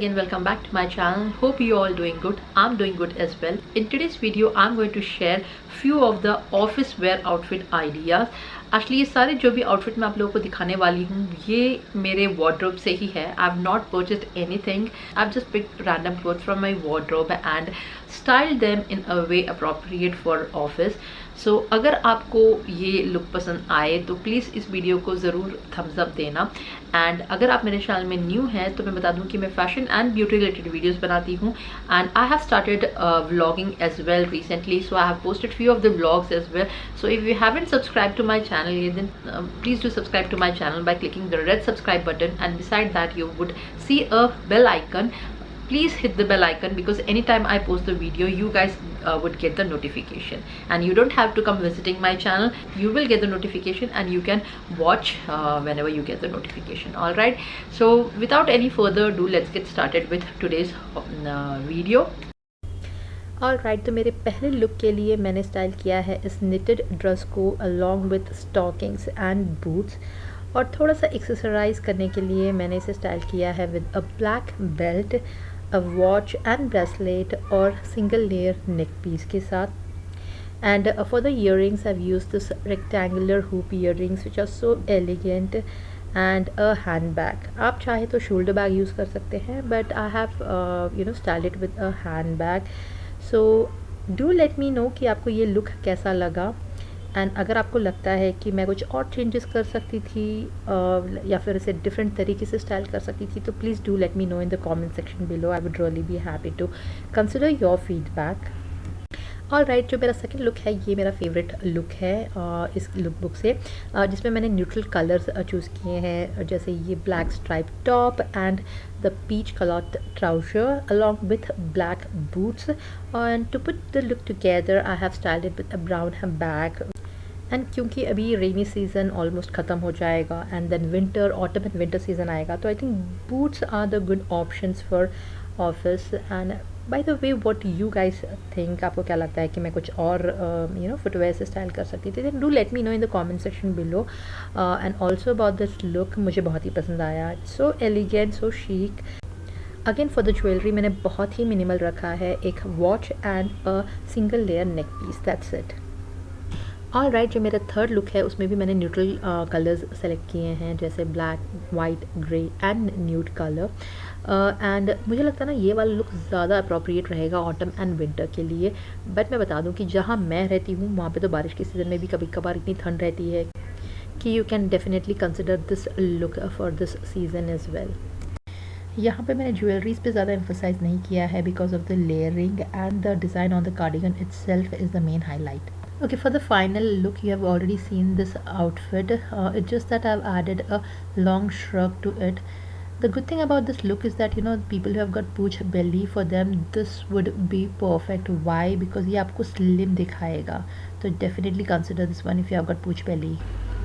again, welcome back to my channel. Hope you all doing good. I'm doing good as well. In today's video I'm going to share few of the office wear outfit ideas. Actually ये सारे जो भी outfit मैं आप लोगों को दिखाने वाली हूँ ये मेरे वार्डरोब से ही है. I have not purchased anything. I have just picked random clothes from my wardrobe and style them in a way appropriate for office. So अगर आपको ये लुक पसंद आए तो प्लीज़ इस वीडियो को ज़रूर थम्स अप देना. एंड अगर आप मेरे चैनल में न्यू हैं तो मैं बता दूं कि मैं fashion and beauty related videos बनाती हूँ. And I have started vlogging as well recently. So I have posted few of the vlogs as well. So if you haven't subscribe to my channel yet, then please do subscribe to my channel by clicking the red subscribe button, and beside that you would see a bell icon. Please hit the bell icon because anytime I post the video you guys would get the notification, and you don't have to come visiting my channel. You will get the notification and you can watch whenever you get the notification. All right, so without any further ado, let's get started with today's video. Alright, तो मेरे पहले look के लिए मैंने style किया है इस knitted dress को along with stockings and boots. और थोड़ा सा एक्सेसराइज करने के लिए मैंने इसे स्टाइल किया है with a black belt, a watch and bracelet और सिंगल लेयर नेक पीस के साथ. And for the earrings I have used this rectangular hoop earrings which are so elegant and a handbag. आप चाहे तो shoulder bag use कर सकते हैं, but I have styled it with a handbag. So do let me know कि आपको ये look कैसा लगा. एंड अगर आपको लगता है कि मैं कुछ और चेंजेस कर सकती थी या फिर इसे डिफरेंट तरीके से स्टाइल कर सकती थी, तो please do let me know in the comment section below. I would really be happy to consider your feedback. Alright, जो मेरा सेकंड लुक है ये मेरा फेवरेट लुक है इस लुक बुक से, जिसमें मैंने न्यूट्रल कलर्स चूज़ किए हैं, जैसे ये black stripe top and the peach colour trouser along with black boots. And to put the look together I have styled it with a brown bag. And क्योंकि अभी rainy season almost ख़त्म हो जाएगा and then winter, autumn and winter season आएगा, तो I think boots are the good options for office. And by the way, what you guys think, आपको क्या लगता है कि मैं कुछ और फुटवेयर से स्टाइल कर सकती थी? Then do let me know in the comment section below. And also about this look, मुझे बहुत ही पसंद आया. So elegant, so chic. Again for the jewellery मैंने बहुत ही मिनिमल रखा है, एक watch and a single layer neck piece, that's it. Alright, जो मेरा थर्ड लुक है उसमें भी मैंने न्यूट्रल कलर्स सेलेक्ट किए हैं, जैसे black, white, grey and nude colour. And मुझे लगता है ना ये वाला लुक ज़्यादा अप्रोप्रिएट रहेगा ऑटम एंड विंटर के लिए. बट मैं बता दूं कि जहाँ मैं रहती हूँ वहाँ पे तो बारिश के सीज़न में भी कभी कभार इतनी ठंड रहती है कि you can definitely consider this look for this season as well. यहाँ पे मैंने ज्वेलरीज पे ज़्यादा एम्फोसाइज नहीं किया है because of the layering and the design on the cardigan itself is the main highlight. Okay, for the final look you have already seen this outfit. It's just that I've added a long shrug to it. The good thing about this look is that people who have got pooch belly, for them this would be perfect. Why? Because ये आपको slim दिखाएगा. So definitely consider this one if you have got pooch belly.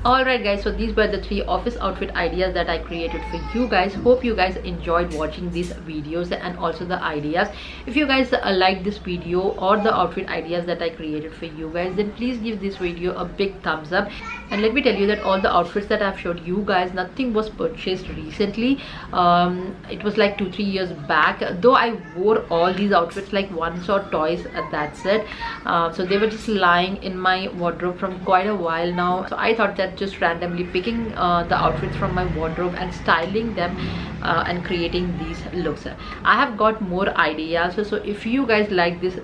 Alright guys, so these were the 3 office outfit ideas that I created for you guys. Hope you guys enjoyed watching these videos and also the ideas. If you guys like this video or the outfit ideas that I created for you guys, then please give this video a big thumbs up. And let me tell you that all the outfits that I've showed you guys, nothing was purchased recently. It was like 2-3 years back, though I wore all these outfits like once or twice, that's it. So they were just lying in my wardrobe from quite a while now. So I thought that just randomly picking the outfits from my wardrobe and styling them and creating these looks. I have got more ideas, so if you guys like this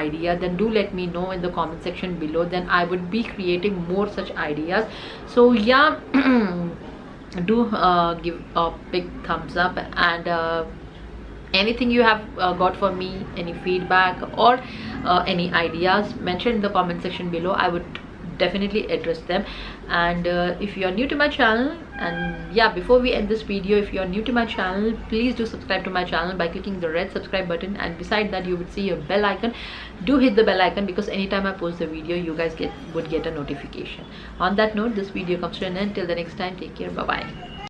idea, then do let me know in the comment section below. Then I would be creating more such ideas. So yeah, do give a big thumbs up, and anything you have got for me, any feedback or any ideas, mention in the comment section below. I would definitely address them. And if you are new to my channel, and yeah, before we end this video, if you are new to my channel, please do subscribe to my channel by clicking the red subscribe button, and beside that you would see a bell icon. Do hit the bell icon because anytime I post the video you guys would get a notification. On that note, this video comes to an end. Till the next time, take care, bye bye.